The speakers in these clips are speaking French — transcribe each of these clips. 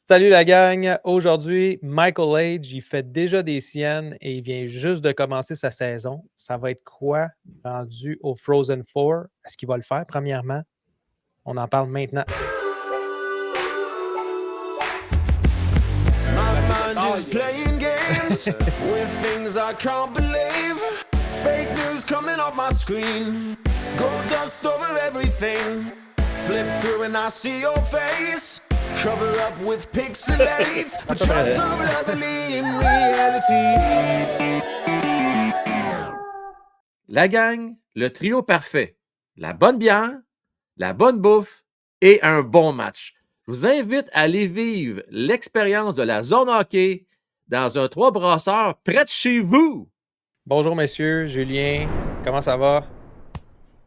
Salut la gang! Aujourd'hui, Michael Age, il fait déjà des siennes et il vient juste de commencer sa saison. Ça va être quoi rendu au Frozen Four? Est-ce qu'il va le faire, premièrement? On en parle maintenant. My mind is playing games with things I can't believe. Fake news coming off my screen. Gold dust over everything. Flip through and I see your face. Cover up with pixelates. But you're so lovely in reality. La gang, le trio parfait. La bonne bière, la bonne bouffe et un bon match. Je vous invite à aller vivre l'expérience de la zone hockey dans un 3 brasseurs près de chez vous. Bonjour messieurs, Julien, comment ça va?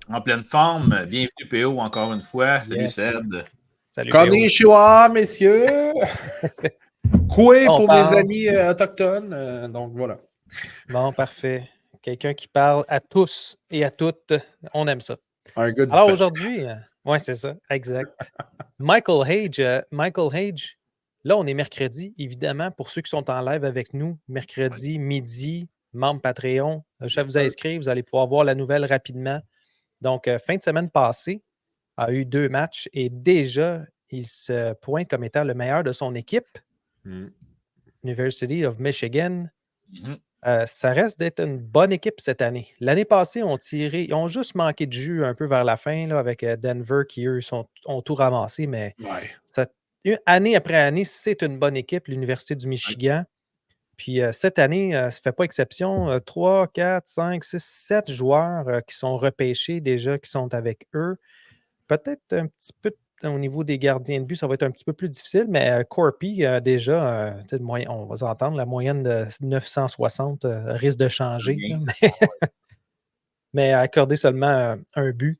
En pleine forme. Bienvenue PO encore une fois. Salut Yes. Ced. Salut Péo. Konnichiwa, messieurs! Koué On pour parle. mes amis autochtones. Donc voilà. Bon, parfait. Quelqu'un qui parle à tous et à toutes. On aime ça. Un gars du Alors peuple. aujourd'hui, oui, c'est ça, exact. Michael Hage, là, on est mercredi, évidemment, pour ceux qui sont en live avec nous, mercredi, midi, membre Patreon. Je vais vous inscrire, vous allez pouvoir voir la nouvelle rapidement. Donc, fin de semaine passée, a eu 2 matchs et déjà, il se pointe comme étant le meilleur de son équipe, University of Michigan. Mhm. Ça reste d'être une bonne équipe cette année. L'année passée, ils ont juste manqué de jus un peu vers la fin là, avec Denver qui, eux, ont tout ramassé. Mais année après année, c'est une bonne équipe, l'Université du Michigan. Puis cette année, ça ne fait pas exception. 3, 4, 5, 6, 7 joueurs qui sont repêchés déjà, qui sont avec eux. Peut-être un petit peu au niveau des gardiens de but, ça va être un petit peu plus difficile, mais Corpy, déjà, on va s'entendre, la moyenne de 960 risque de changer. Là, mais accorder seulement un but.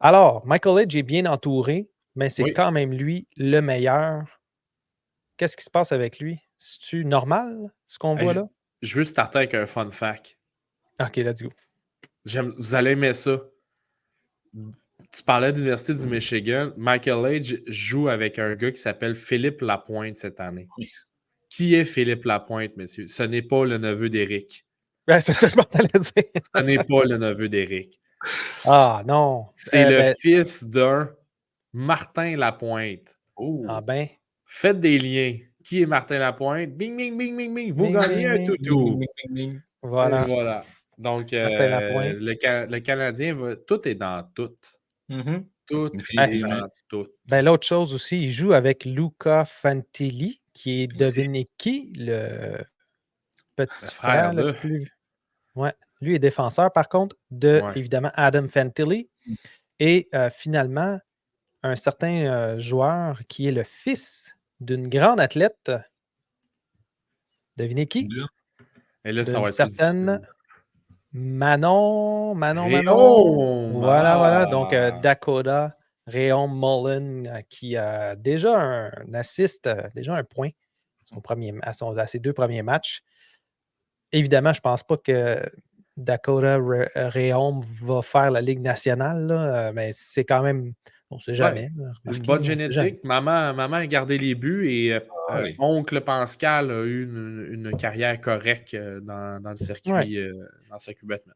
Alors, Michael Edge est bien entouré, mais c'est quand même lui le meilleur. Qu'est-ce qui se passe avec lui? C'est-tu normal, ce qu'on voit là? Je veux starter avec un fun fact. OK, let's go. Vous allez aimer ça. Tu parlais de l'Université du Michigan. Michael Age joue avec un gars qui s'appelle Philippe Lapointe cette année. Qui est Philippe Lapointe, messieurs? Ce n'est pas le neveu d'Éric. Ouais, c'est ça que je m'en allais dire. Ce n'est pas le neveu d'Éric. Ah non. C'est le fils d'un Martin Lapointe. Oh. Ah ben. Faites des liens. Qui est Martin Lapointe? Bing, bing, bing, bing, bing. Vous Bing, gagnez un bing, toutou. Voilà. Et voilà. Donc, Martin Lapointe. le Canadien, tout est dans tout. Mhm. Tout Définitivement. est dans tout. Ben, l'autre chose aussi, il joue avec Luca Fantilli, qui est, devinez qui, le petit frère le plus... Ouais, lui est défenseur, par contre, de, évidemment, Adam Fantilli. Et finalement, un certain joueur qui est le fils d'une grande athlète. Devinez qui? Et là, ça va être certaine Manon. Voilà. Donc, Dakota Réon Mullen, qui a déjà un assist, déjà un point à ses 2 premiers matchs. Évidemment, je ne pense pas que Dakota Réon va faire la Ligue nationale, là, mais c'est quand même, on ne sait jamais. Une bonne génétique. Maman a gardé les buts et oncle Pascal a eu une carrière correcte dans le circuit Batman.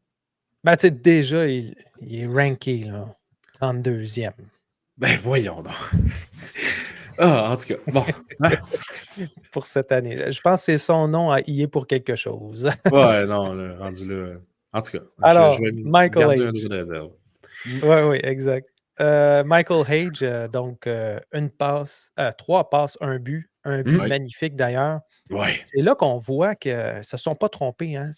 Ben, tu sais, déjà, il est ranké, là, 32e. Ben, voyons donc. En tout cas, bon. Pour cette année. Je pense que c'est son nom y est pour quelque chose. Ouais, non, là, rendu là. En tout cas, alors, je vais Michael garder Age. un droit de réserve. Oui, exact. Michael Age, donc 3 passes, un but magnifique d'ailleurs. Ouais. C'est là qu'on voit qu'ils ne se sont pas trompés. Hein.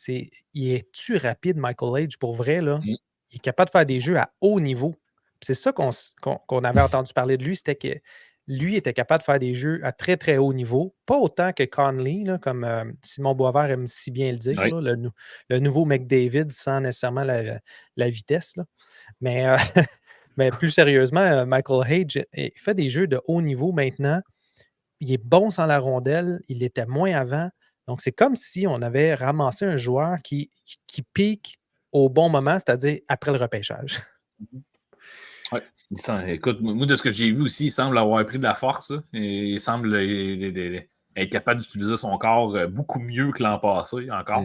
Il est-tu rapide, Michael Age, pour vrai? Là? Il est capable de faire des jeux à haut niveau. C'est ça qu'on avait entendu parler de lui, c'était que lui était capable de faire des jeux à très, très haut niveau. Pas autant que Conley, là, comme Simon Boisvert aime si bien le dire, là, le nouveau McDavid sans nécessairement la vitesse. Là. Mais plus sérieusement, Michael Age il fait des jeux de haut niveau maintenant. Il est bon sans la rondelle, il l'était moins avant. Donc, c'est comme si on avait ramassé un joueur qui pique au bon moment, c'est-à-dire après le repêchage. Ouais. Écoute, moi, de ce que j'ai vu aussi, il semble avoir pris de la force. Et il semble être capable d'utiliser son corps beaucoup mieux que l'an passé encore.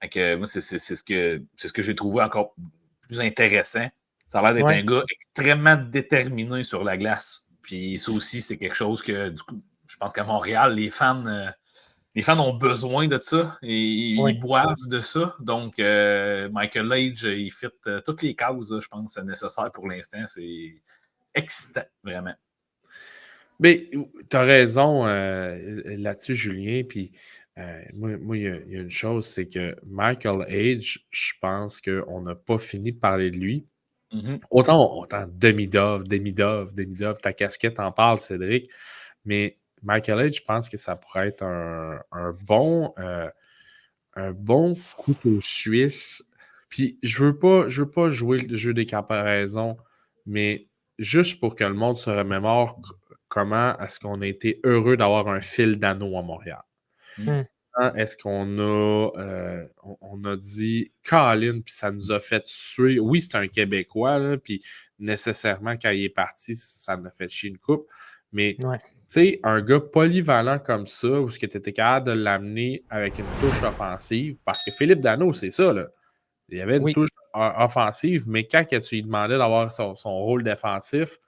Fait que, moi, c'est ce que j'ai trouvé encore plus intéressant. Ça a l'air d'être un gars extrêmement déterminé sur la glace. Puis ça aussi, c'est quelque chose que, du coup, je pense qu'à Montréal, les fans ont besoin de ça et ils boivent de ça. Donc, Michael Age, il fit toutes les cases, je pense, nécessaires pour l'instant. C'est excitant, vraiment. Mais tu as raison là-dessus, Julien. Puis moi, il y a une chose, c'est que Michael Age, je pense qu'on n'a pas fini de parler de lui. Autant demi-dove, ta casquette en parle, Cédric, mais Michael Age, je pense que ça pourrait être un bon couteau suisse. Puis je veux pas jouer le jeu des comparaisons, mais juste pour que le monde se remémore comment est-ce qu'on a été heureux d'avoir un Phil Dano à Montréal. Est-ce qu'on a on a dit Colin, puis ça nous a fait suer. Oui, c'est un Québécois, là, puis nécessairement, quand il est parti, ça nous a fait chier une coupe. Mais tu sais, un gars polyvalent comme ça, où tu étais capable de l'amener avec une touche offensive, parce que Philippe Dano, c'est ça, là. Il y avait une touche offensive, mais quand tu lui demandais d'avoir son rôle défensif,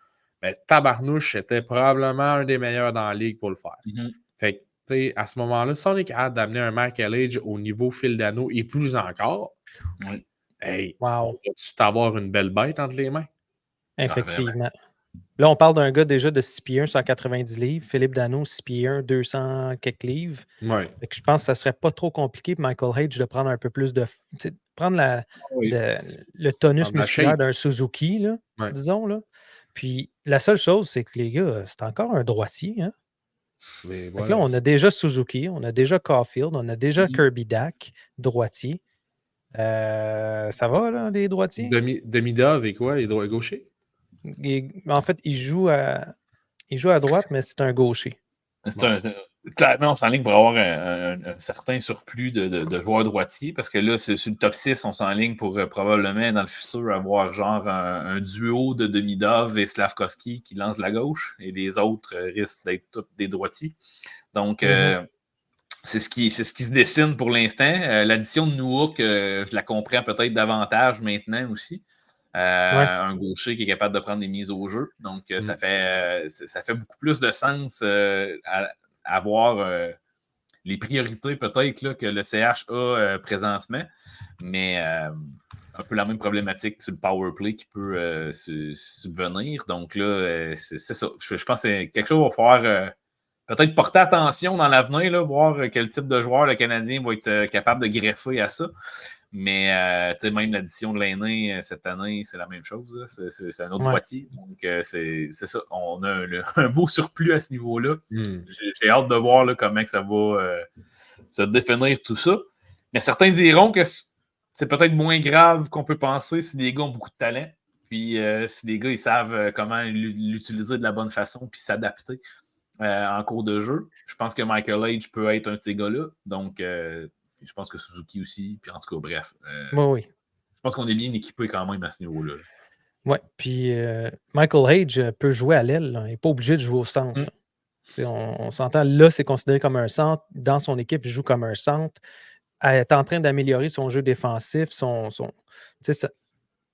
ben, tabarnouche, c'était probablement un des meilleurs dans la ligue pour le faire. Fait que, à ce moment-là, si on est capable d'amener un Michael Age au niveau Phil Dano et plus encore, hey, on va-tu t'avoir une belle bête entre les mains? Effectivement. Là, on parle d'un gars déjà de 6 pieds 1, 190 livres. Philippe Dano, 6 pieds 1, 200 quelques livres. Fait que je pense que ça serait pas trop compliqué pour Michael Age de prendre un peu plus de... prendre le tonus musculaire d'un Suzuki, là, disons. Là. Puis la seule chose, c'est que les gars, c'est encore un droitier. Hein? Mais voilà, là, on a déjà Suzuki, on a déjà Caulfield, on a déjà Kirby Dack, droitier. Ça va, là, les droitiers? Demi-dove et quoi? Il est gaucher? En fait, il joue à droite, mais c'est un gaucher. Clairement, on s'enligne pour avoir un certain surplus de joueurs droitiers, parce que là, sur le top 6, on s'enligne pour probablement, dans le futur, avoir genre un duo de Demidov et Slavkovski qui lance la gauche, et les autres risquent d'être tous des droitiers. Donc, c'est ce qui se dessine pour l'instant. L'addition de Nwook, je la comprends peut-être davantage maintenant aussi. Un gaucher qui est capable de prendre des mises au jeu. Donc, ça fait beaucoup plus de sens à avoir les priorités peut-être là, que le CH a présentement, mais un peu la même problématique sur le power play qui peut subvenir. Donc là, c'est ça. Je pense que c'est quelque chose qu'il va falloir peut-être porter attention dans l'avenir, là, voir quel type de joueur le Canadien va être capable de greffer à ça. Mais même l'addition de l'aîné cette année, c'est la même chose. C'est un autre droitier. Donc, c'est ça. On a un beau surplus à ce niveau-là. J'ai hâte de voir là, comment que ça va se définir tout ça. Mais certains diront que c'est peut-être moins grave qu'on peut penser si les gars ont beaucoup de talent. Puis si les gars ils savent comment l'utiliser de la bonne façon puis s'adapter en cours de jeu. Je pense que Michael Age peut être un de ces gars-là. Donc, je pense que Suzuki aussi. Puis en tout cas, bref. Oui. Je pense qu'on est bien équipé quand même à ce niveau-là. Oui, puis Michael Age peut jouer à l'aile. Il n'est pas obligé de jouer au centre. On s'entend, là, c'est considéré comme un centre. Dans son équipe, il joue comme un centre. Elle est en train d'améliorer son jeu défensif.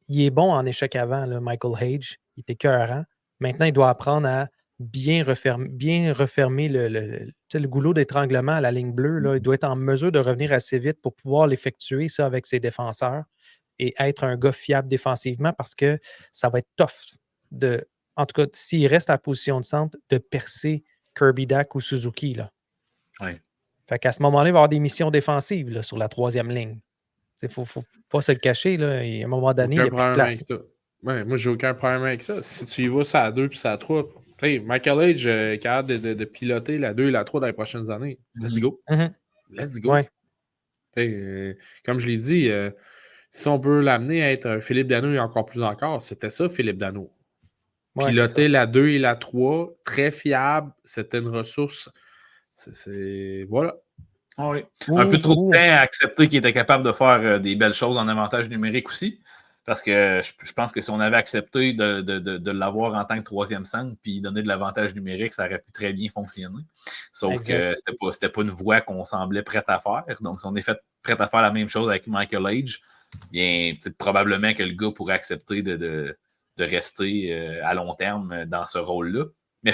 Il est bon en échec avant, là, Michael Age. Il est écœurant. Maintenant, il doit apprendre à bien refermer le goulot d'étranglement à la ligne bleue. Là. Il doit être en mesure de revenir assez vite pour pouvoir l'effectuer, ça, avec ses défenseurs et être un gars fiable défensivement parce que ça va être tough en tout cas, s'il reste à la position de centre, de percer Kirby Dack ou Suzuki. Là. Fait qu'à ce moment-là, il va y avoir des missions défensives là, sur la troisième ligne. Il ne faut pas se le cacher. Là. Et à un moment donné, il n'y a plus de place. Moi, j'ai aucun problème avec ça. Si tu y vas sur la 2 puis sur la 3, Michael Age est capable de piloter la 2 et la 3 dans les prochaines années. Let's go. Let's go. Comme je l'ai dit, si on peut l'amener à être Philippe Dano et encore plus encore, c'était ça, Philippe Dano. Piloter la 2 et la 3, très fiable, c'était une ressource. Voilà. Un peu trop de temps à accepter qu'il était capable de faire des belles choses en avantage numérique aussi. Parce que je pense que si on avait accepté de l'avoir en tant que troisième centre puis donner de l'avantage numérique, ça aurait pu très bien fonctionner. Sauf que c'était pas une voie qu'on semblait prête à faire. Donc, si on est prêt à faire la même chose avec Michael Age, bien, probablement que le gars pourrait accepter de rester à long terme dans ce rôle-là. Mais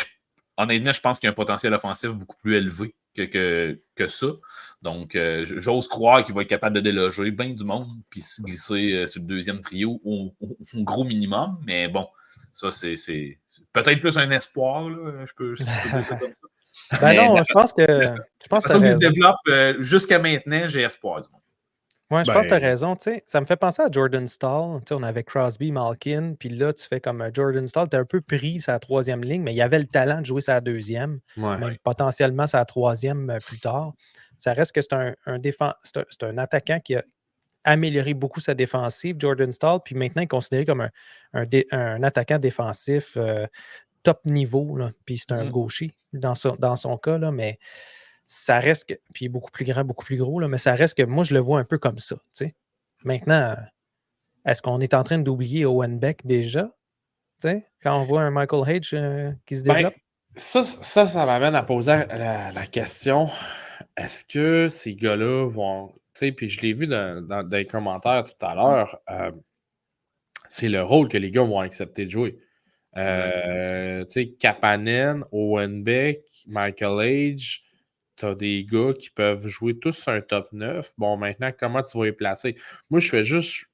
honnêtement, je pense qu'il y a un potentiel offensif beaucoup plus élevé que ça. Donc, j'ose croire qu'il va être capable de déloger bien du monde puis se glisser sur le deuxième trio au gros minimum. Mais bon, ça, c'est peut-être plus un espoir. Là. Je peux dire ça comme ça. Ben non, je pense que. De la façon qu'il se développe jusqu'à maintenant, j'ai espoir du monde. Oui, je pense que tu as raison. Ça me fait penser à Jordan Staal. On avait Crosby, Malkin, puis là, tu fais comme Jordan Staal, tu es un peu pris sa troisième ligne, mais il avait le talent de jouer sa deuxième, même potentiellement sa troisième plus tard. Ça reste que c'est un attaquant qui a amélioré beaucoup sa défensive, Jordan Staal, puis maintenant il est considéré comme un attaquant défensif top niveau, là. Puis c'est un gaucher dans son cas, là, mais ça reste que. Puis beaucoup plus grand, beaucoup plus gros, là, mais ça reste que moi, je le vois un peu comme ça. T'sais. Maintenant, est-ce qu'on est en train d'oublier Owen Beck déjà? T'sais, quand on voit un Michael Hage qui se développe? Ça m'amène à poser la question. Est-ce que ces gars-là vont. Puis je l'ai vu dans les commentaires tout à l'heure. C'est le rôle que les gars vont accepter de jouer. Kapanen, Owen Beck, Michael Hage. T'as des gars qui peuvent jouer tous un top 9. Bon, maintenant, comment tu vas les placer? Moi, je fais juste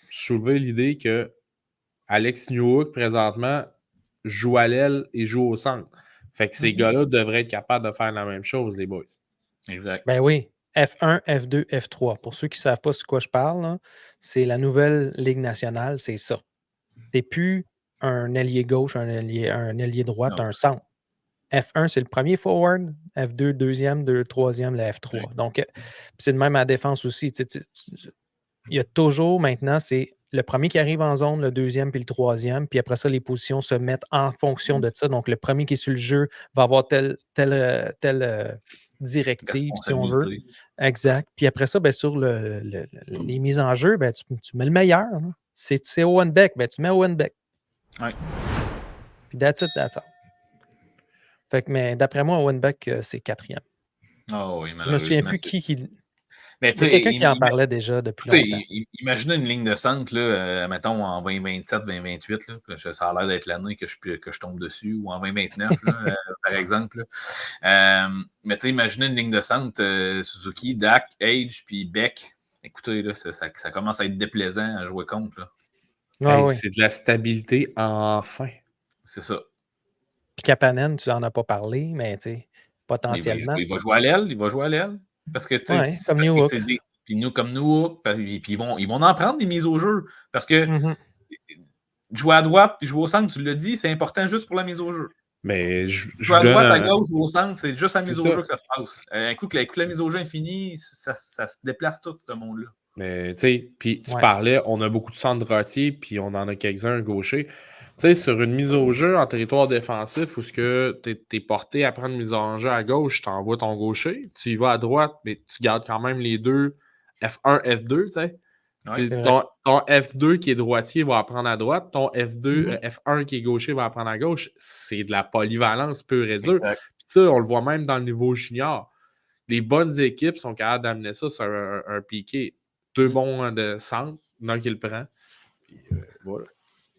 soulever l'idée que Alex Newhook, présentement, joue à l'aile et joue au centre. Fait que ces gars-là devraient être capables de faire la même chose, les boys. Exact. Ben oui. F1, F2, F3. Pour ceux qui ne savent pas de quoi je parle, là, c'est la nouvelle Ligue nationale, c'est ça. C'est plus un ailier gauche, un ailier droite, un centre. F1, c'est le premier forward. F2, deuxième, troisième, le F3. Oui. Donc, c'est de même à la défense aussi. Il y a toujours maintenant, c'est le premier qui arrive en zone, le deuxième puis le troisième. Puis après ça, les positions se mettent en fonction de ça. Donc, le premier qui est sur le jeu va avoir telle directive, si on veut. Exact. Puis après ça, ben, sur les mises en jeu, ben, tu mets le meilleur. Hein. C'est Owen Beck, ben, tu mets Owen Beck. Oui. Puis that's it, that's all. Fait que, mais d'après moi, Owen Beck, c'est quatrième. Oh oui, je me souviens plus qui. Mais il y a quelqu'un qui en parlait déjà depuis longtemps. Imaginez une ligne de centre, là, mettons en 2027, 2028, là, ça a l'air d'être l'année que je tombe dessus, ou en 2029, là, par exemple. Mais imaginez une ligne de centre, Suzuki, Dak, Age, puis Beck. Écoutez, là, ça commence à être déplaisant à jouer contre. Là. Oui. C'est de la stabilité enfin. C'est ça. Puis Kapanen, tu n'en as pas parlé, mais potentiellement. Il va jouer à l'aile. Parce que, comme Newhook. Comme Newhook, puis ils vont en prendre des mises au jeu. Parce que jouer à droite puis jouer au centre, tu l'as dit, c'est important juste pour la mise au jeu. Mais jouer à droite, à gauche, jouer au centre, c'est juste la mise au jeu que ça se passe. Un coup que la mise au jeu est finie, ça se déplace tout, ce monde-là. Mais tu sais, puis tu parlais, on a beaucoup de centres droitiers, puis on en a quelques-uns gauchers. Tu sais, sur une mise au jeu en territoire défensif où tu es porté à prendre une mise en jeu à gauche, tu envoies ton gaucher, tu y vas à droite, mais tu gardes quand même les deux F1, F2, tu sais. Ouais, ton F2 qui est droitier va apprendre à droite, ton F1 qui est gaucher va apprendre à gauche. C'est de la polyvalence pure et dure. Puis tu sais, on le voit même dans le niveau junior. Les bonnes équipes sont capables d'amener ça sur un piqué. Deux bons de centre, l'un qui le prend. Puis voilà.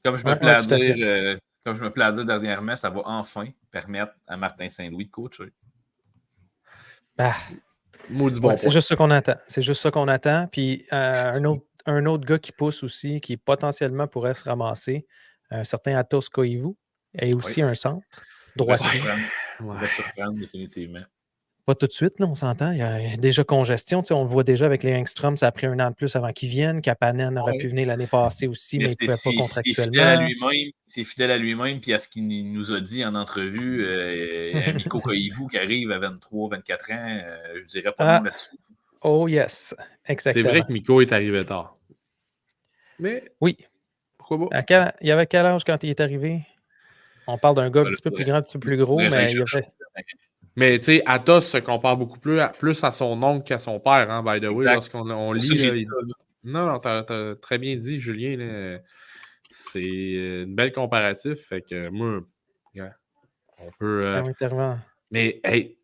Comme je me plais à dire dernièrement, ça va enfin permettre à Martin Saint-Louis de coacher. Maudit bon c'est juste ça qu'on attend. C'est juste ça qu'on attend. Puis un autre gars qui pousse aussi, qui potentiellement pourrait se ramasser, un certain Atos Koivu, et aussi un centre droitier. Il va surprendre définitivement. Pas tout de suite, là, on s'entend. Il y a déjà congestion. On le voit déjà avec les Engstrom, ça a pris 1 an de plus avant qu'ils viennent. Kapanen aurait pu venir l'année passée aussi, mais il ne pouvait pas contractuellement. C'est fidèle à lui-même puis à ce qu'il nous a dit en entrevue. Mikko Koivu qui arrive à 23, 24 ans, je dirais pas non là-dessus. Oh yes, exactement. C'est vrai que Mikko est arrivé tard. Mais oui. Pourquoi pas? Il y avait quel âge quand il est arrivé? On parle d'un gars un petit peu plus grand, un petit peu plus gros, mais il y avait... Mais tu sais, Atos se compare beaucoup plus à son oncle qu'à son père, hein, by the way, lorsqu'on lit. Non, t'as très bien dit, Julien. Là. C'est une belle comparatif. Fait que moi, on peut. Mais, hey,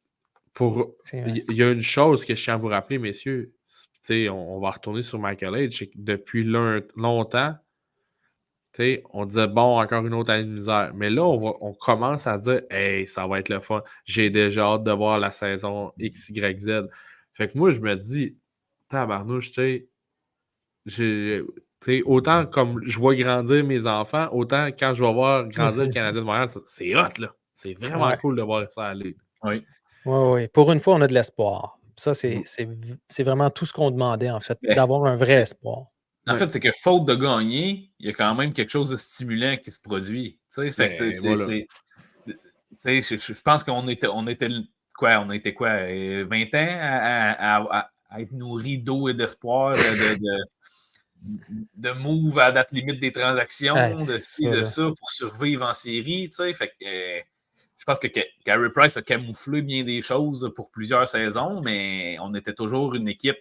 il y a une chose que je tiens à vous rappeler, messieurs. On va retourner sur Michael Age. C'est que depuis longtemps, on disait, bon, encore une autre année de misère. Mais là, on commence à dire, hey, ça va être le fun. J'ai déjà hâte de voir la saison XYZ. Fait que moi, je me dis, tabarnouche, autant comme je vois grandir mes enfants, autant quand je vais voir grandir le Canadien de Montréal, c'est hot, là. C'est vraiment cool de voir ça aller. Oui. Oui. Pour une fois, on a de l'espoir. Ça, c'est vraiment tout ce qu'on demandait, en fait, d'avoir un vrai espoir. En fait, c'est que faute de gagner, il y a quand même quelque chose de stimulant qui se produit. Je pense qu'on était quoi? On était quoi? 20 ans à être nourris d'eau et d'espoir, de move à date limite des transactions, de ça pour survivre en série. Fait que, je pense que Carey Price a camouflé bien des choses pour plusieurs saisons, mais on était toujours une équipe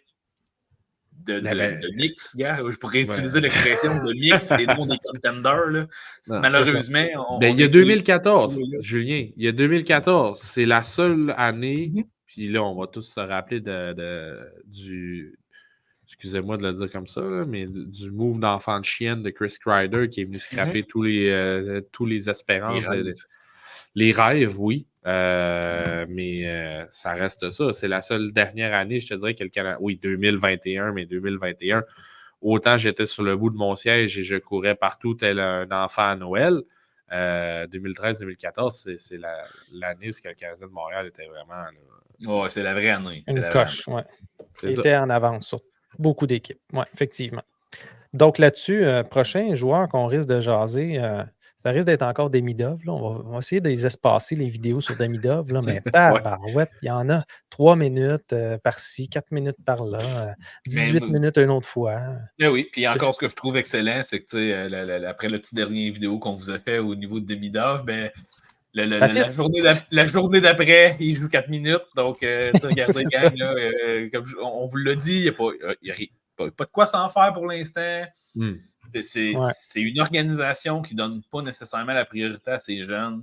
de mix, gars. Je pourrais utiliser l'expression de mix et non des contenders. Là. Malheureusement, il y a 2014, Julien. Il y a 2014. C'est la seule année. Puis là, on va tous se rappeler du. Excusez-moi de le dire comme ça, là, mais du move d'enfant de chienne de Chris Kreider qui est venu scraper tous les espérances. Les rêves, oui. Mais ça reste ça. C'est la seule dernière année, je te dirais, que le Canada. Oui, 2021, mais 2021. Autant j'étais sur le bout de mon siège et je courais partout tel un enfant à Noël. 2013-2014, c'est l'année où le Canadien de Montréal était vraiment. Oui, c'est la vraie année. Une coche, oui. Il était en avance sur beaucoup d'équipes. Oui, effectivement. Donc là-dessus, prochain joueur qu'on risque de jaser. Ça risque d'être encore Demidov. On va essayer de les espacer, les vidéos sur Demidov, là, mais tabarouette, il y en a 3 minutes par-ci, 4 minutes par-là, 18 minutes une autre fois. Mais oui, puis encore ce que je trouve excellent, c'est que après le petit dernier vidéo qu'on vous a fait au niveau de Demidov, ben, la journée d'après, il joue 4 minutes. Donc, regardez, gang, là, comme on vous l'a dit, il n'y a pas de quoi s'en faire pour l'instant. C'est une organisation qui ne donne pas nécessairement la priorité à ces jeunes.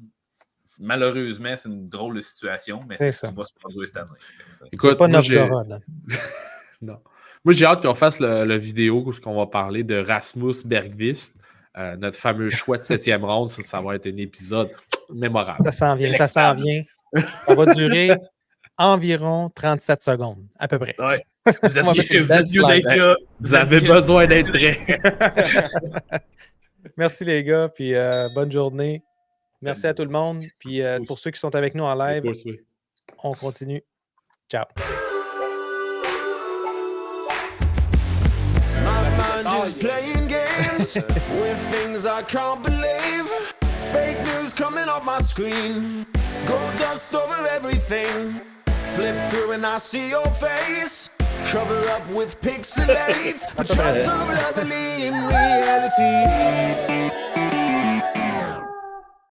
Malheureusement, c'est une drôle de situation, mais c'est ce qui va se produire cette année. Écoute, pas Novgorod. Non. Moi, j'ai hâte qu'on fasse la vidéo où on va parler de Rasmus Bergqvist, notre fameux choix de 7e ronde. Ça va être un épisode mémorable. Ça s'en vient. Ça va durer environ 37 secondes, à peu près. Ouais. Vous avez besoin d'être prêts. Merci les gars, puis bonne journée. Merci à tout le monde. Puis pour ceux qui sont avec nous en live, on continue. Ciao. My mind is playing games with things I can't believe. Fake news coming off my screen. Gold dust over everything. Flip through and I see your face. Cover up with pixelates, but you're so lovely in reality.